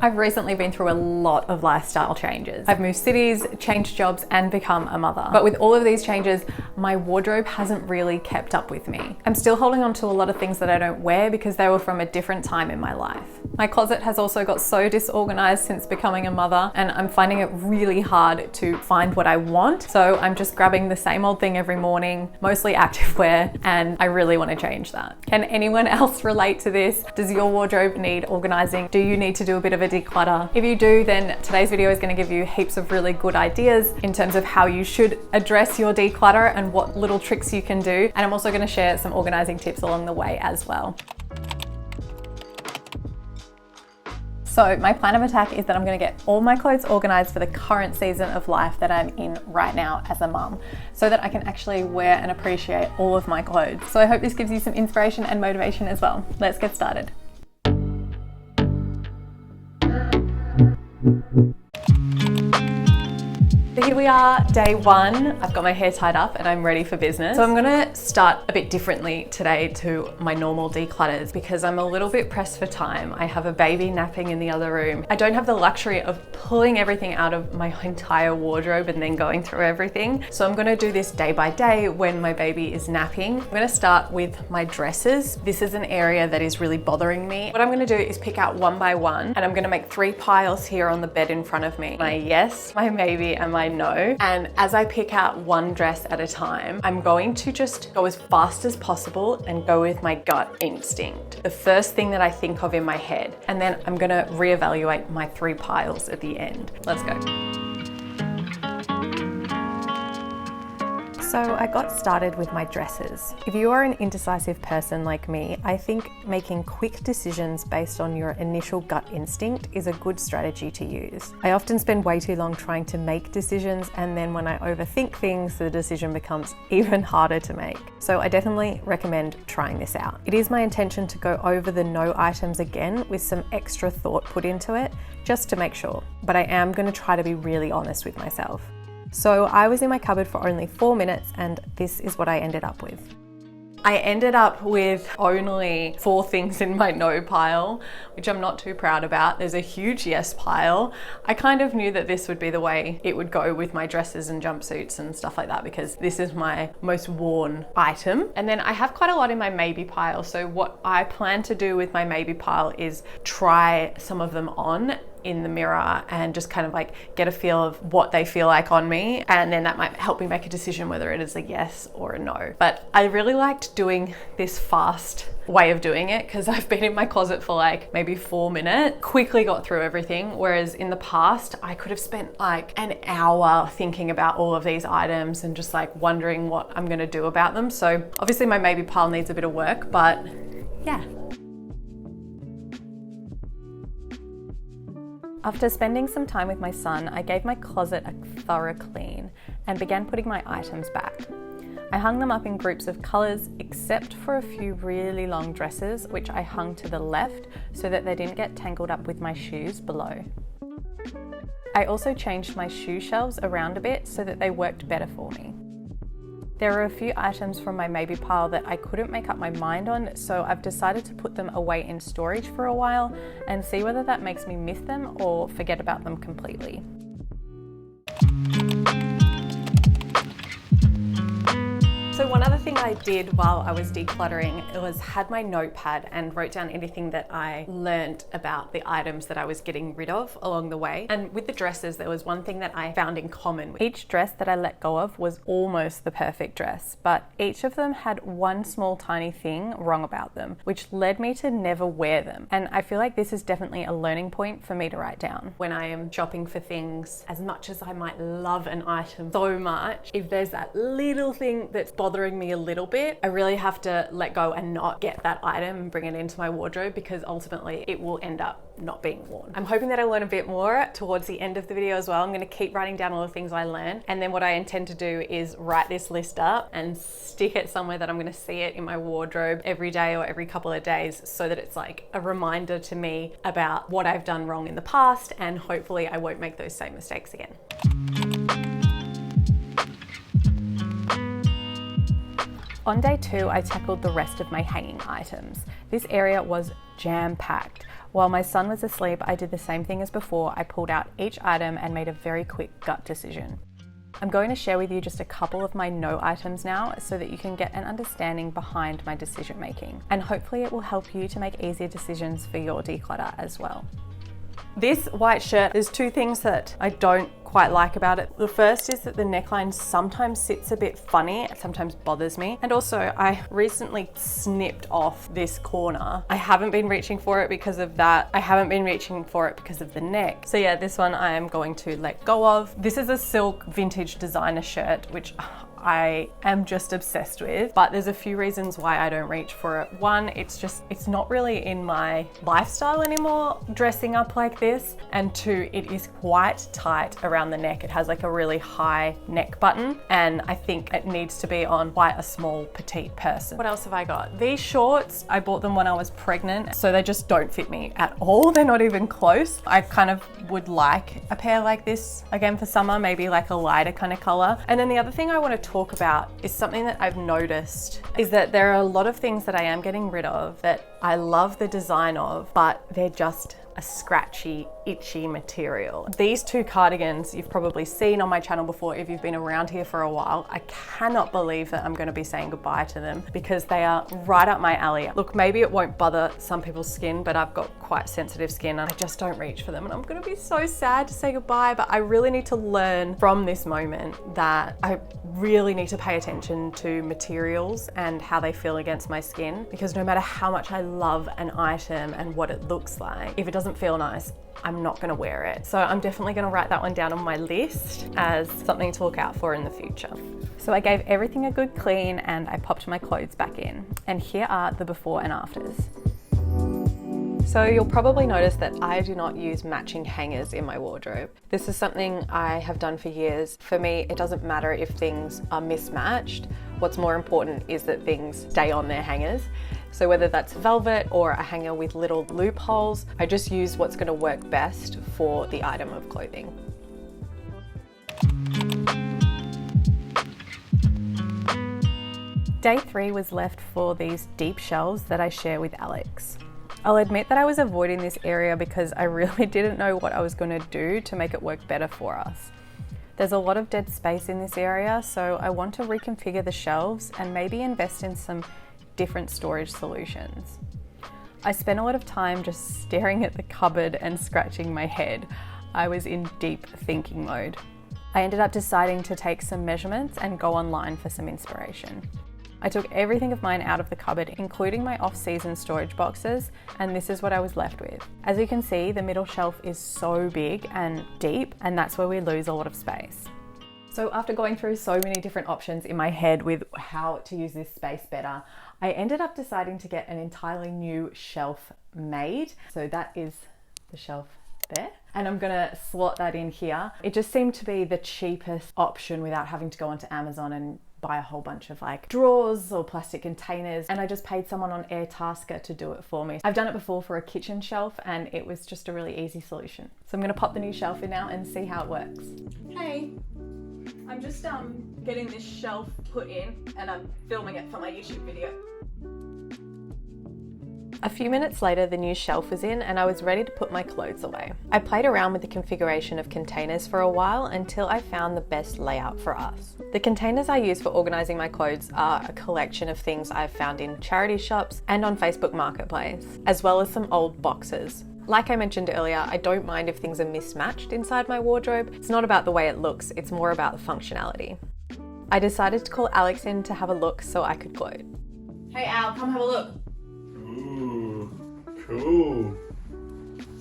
I've recently been through a lot of lifestyle changes. I've moved cities, changed jobs, and become a mother. But with all of these changes, my wardrobe hasn't really kept up with me. I'm still holding on to a lot of things that I don't wear because they were from a different time in my life. My closet has also got so disorganized since becoming a mother, and I'm finding it really hard to find what I want. So I'm just grabbing the same old thing every morning, mostly activewear, and I really want to change that. Can anyone else relate to this? Does your wardrobe need organizing? Do you need to do a bit of a declutter? If you do, then today's video is going to give you heaps of really good ideas in terms of how you should address your declutter and what little tricks you can do. And I'm also going to share some organizing tips along the way as well. So my plan of attack is that I'm going to get all my clothes organized for the current season of life that I'm in right now as a mum, so that I can actually wear and appreciate all of my clothes. So I hope this gives you some inspiration and motivation as well. Let's get started. So here we are, day one. I've got my hair tied up and I'm ready for business. So I'm gonna start a bit differently today to my normal declutters because I'm a little bit pressed for time. I have a baby napping in the other room. I don't have the luxury of pulling everything out of my entire wardrobe and then going through everything. So I'm gonna do this day by day when my baby is napping. I'm gonna start with my dresses. This is an area that is really bothering me. What I'm gonna do is pick out one by one, and I'm gonna make 3 piles here on the bed in front of me. My yes, my maybe, and my no. And as I pick out one dress at a time, I'm going to just go as fast as possible and go with my gut instinct. The first thing that I think of in my head, and then I'm gonna reevaluate my 3 piles at the end. Let's go. So I got started with my dresses. If you are an indecisive person like me, I think making quick decisions based on your initial gut instinct is a good strategy to use. I often spend way too long trying to make decisions, and then when I overthink things, the decision becomes even harder to make. So I definitely recommend trying this out. It is my intention to go over the no items again with some extra thought put into it, just to make sure. But I am going to try to be really honest with myself. So I was in my cupboard for only 4 minutes, and this is what I ended up with. I ended up with only 4 things in my no pile, which I'm not too proud about. There's a huge yes pile. I kind of knew that this would be the way it would go with my dresses and jumpsuits and stuff like that, because this is my most worn item. And then I have quite a lot in my maybe pile. So what I plan to do with my maybe pile is try some of them on in the mirror and just kind of like get a feel of what they feel like on me, and then that might help me make a decision whether it is a yes or a no. But I really liked doing this fast way of doing it because I've been in my closet for like maybe 4 minutes, quickly got through everything, whereas in the past I could have spent like an hour thinking about all of these items and just like wondering what I'm gonna do about them. So obviously my maybe pile needs a bit of work, but yeah. After spending some time with my son, I gave my closet a thorough clean and began putting my items back. I hung them up in groups of colours, except for a few really long dresses, which I hung to the left so that they didn't get tangled up with my shoes below. I also changed my shoe shelves around a bit so that they worked better for me. There are a few items from my maybe pile that I couldn't make up my mind on, so I've decided to put them away in storage for a while and see whether that makes me miss them or forget about them completely. So one other thing I did while I was decluttering was had my notepad and wrote down anything that I learned about the items that I was getting rid of along the way. And with the dresses, there was one thing that I found in common. Each dress that I let go of was almost the perfect dress, but each of them had one small tiny thing wrong about them, which led me to never wear them. And I feel like this is definitely a learning point for me to write down. When I am shopping for things, as much as I might love an item so much, if there's that little thing that's bothering me a little bit, I really have to let go and not get that item and bring it into my wardrobe, because ultimately it will end up not being worn. I'm hoping that I learn a bit more towards the end of the video as well. I'm going to keep writing down all the things I learned, and then what I intend to do is write this list up and stick it somewhere that I'm going to see it in my wardrobe every day or every couple of days, so that it's like a reminder to me about what I've done wrong in the past, and hopefully I won't make those same mistakes again. On day 2, I tackled the rest of my hanging items. This area was jam-packed While my son was asleep, I did the same thing as before. I pulled out each item and made a very quick gut decision. I'm going to share with you just a couple of my no items now so that you can get an understanding behind my decision making. And hopefully it will help you to make easier decisions for your declutter as well. This white shirt, there's two things that I don't quite like about it. The first is that the neckline sometimes sits a bit funny, it sometimes bothers me. And also I recently snipped off this corner. I haven't been reaching for it because of that. I haven't been reaching for it because of the neck. So yeah, this one I am going to let go of. This is a silk vintage designer shirt, which I am just obsessed with, but there's a few reasons why I don't reach for it. One, it's not really in my lifestyle anymore, dressing up like this. And two, it is quite tight around the neck. It has like a really high neck button, and I think it needs to be on quite a small, petite person. What else have I got? These shorts, I bought them when I was pregnant, so they just don't fit me at all. They're not even close. I kind of would like a pair like this again for summer, maybe like a lighter kind of color. And then the other thing I want to talk about is something that I've noticed is that there are a lot of things that I am getting rid of that I love the design of, but they're just a scratchy, itchy material. These two cardigans you've probably seen on my channel before if you've been around here for a while. I cannot believe that I'm going to be saying goodbye to them because they are right up my alley. Look, maybe it won't bother some people's skin, but I've got quite sensitive skin and I just don't reach for them, and I'm going to be so sad to say goodbye. But I really need to learn from this moment that I really need to pay attention to materials and how they feel against my skin, because no matter how much I love an item and what it looks like, if it doesn't feel nice, I'm not going to wear it. So I'm definitely going to write that one down on my list as something to look out for in the future. So I gave everything a good clean and I popped my clothes back in. And here are the before and afters. So you'll probably notice that I do not use matching hangers in my wardrobe. This is something I have done for years. For me, it doesn't matter if things are mismatched. What's more important is that things stay on their hangers. So whether that's velvet or a hanger with little loopholes, I just use what's going to work best for the item of clothing. Day 3 was left for these deep shelves that I share with Alex. I'll admit that I was avoiding this area because I really didn't know what I was going to do to make it work better for us. There's a lot of dead space in this area, so I want to reconfigure the shelves and maybe invest in some different storage solutions. I spent a lot of time just staring at the cupboard and scratching my head. I was in deep thinking mode. I ended up deciding to take some measurements and go online for some inspiration. I took everything of mine out of the cupboard, including my off-season storage boxes, and this is what I was left with. As you can see, the middle shelf is so big and deep, and that's where we lose a lot of space. So after going through so many different options in my head with how to use this space better, I ended up deciding to get an entirely new shelf made. So that is the shelf there. And I'm gonna slot that in here. It just seemed to be the cheapest option without having to go onto Amazon and buy a whole bunch of like drawers or plastic containers, and I just paid someone on Airtasker to do it for me. I've done it before for a kitchen shelf and it was just a really easy solution. So I'm gonna pop the new shelf in now and see how it works. Hey, I'm just getting this shelf put in and I'm filming it for my YouTube video. A few minutes later, the new shelf was in and I was ready to put my clothes away. I played around with the configuration of containers for a while until I found the best layout for us. The containers I use for organising my clothes are a collection of things I've found in charity shops and on Facebook Marketplace, as well as some old boxes. Like I mentioned earlier, I don't mind if things are mismatched inside my wardrobe. It's not about the way it looks, it's more about the functionality. I decided to call Alex in to have a look so I could gloat. Hey Al, come have a look. Ooh, cool.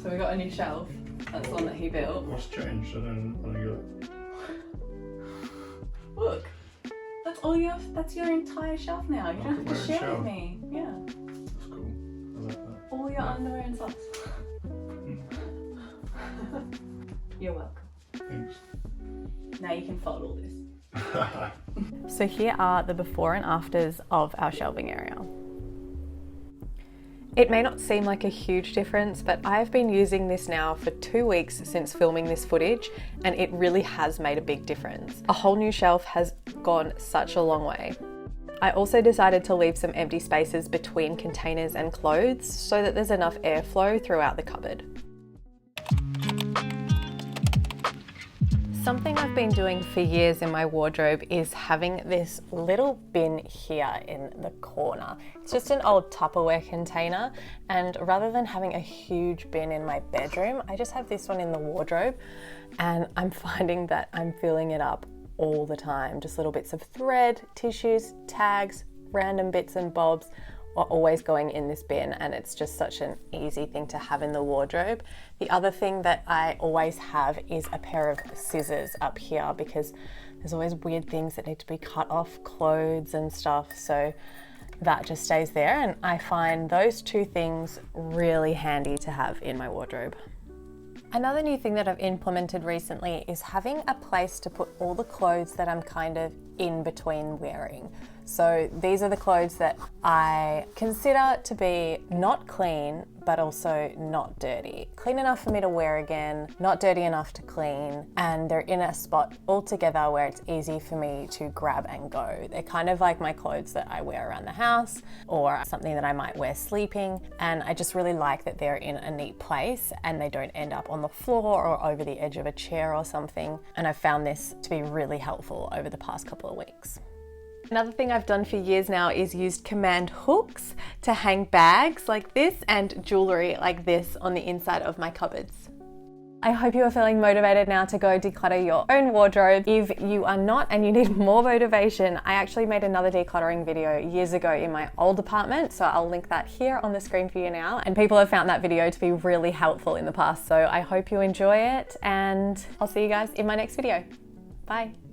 So we got a new shelf. That's the one that he built. What's changed? I don't get it. Look, that's your entire shelf now. You don't have to share with me. Yeah. That's cool. I like that. All your underwear and socks. You're welcome. Thanks. Now you can fold all this. So here are the before and afters of our shelving area. It may not seem like a huge difference, but I've been using this now for 2 weeks since filming this footage, and it really has made a big difference. A whole new shelf has gone such a long way. I also decided to leave some empty spaces between containers and clothes so that there's enough airflow throughout the cupboard. Something I've been doing for years in my wardrobe is having this little bin here in the corner. It's just an old Tupperware container, and rather than having a huge bin in my bedroom, I just have this one in the wardrobe, and I'm finding that I'm filling it up all the time. Just little bits of thread, tissues, tags, random bits and bobs are always going in this bin, and it's just such an easy thing to have in the wardrobe. The other thing that I always have is a pair of scissors up here, because there's always weird things that need to be cut off, clothes and stuff, so that just stays there, and I find those two things really handy to have in my wardrobe. Another new thing that I've implemented recently is having a place to put all the clothes that I'm kind of in between wearing. So these are the clothes that I consider to be not clean, but also not dirty. Clean enough for me to wear again, not dirty enough to clean, and they're in a spot all together where it's easy for me to grab and go. They're kind of like my clothes that I wear around the house or something that I might wear sleeping, and I just really like that they're in a neat place and they don't end up on the floor or over the edge of a chair or something. And I've found this to be really helpful over the past couple of weeks. Another thing I've done for years now is used command hooks to hang bags like this and jewellery like this on the inside of my cupboards. I hope you are feeling motivated now to go declutter your own wardrobe. If you are not and you need more motivation, I actually made another decluttering video years ago in my old apartment, so I'll link that here on the screen for you now. And people have found that video to be really helpful in the past, so I hope you enjoy it, and I'll see you guys in my next video. Bye.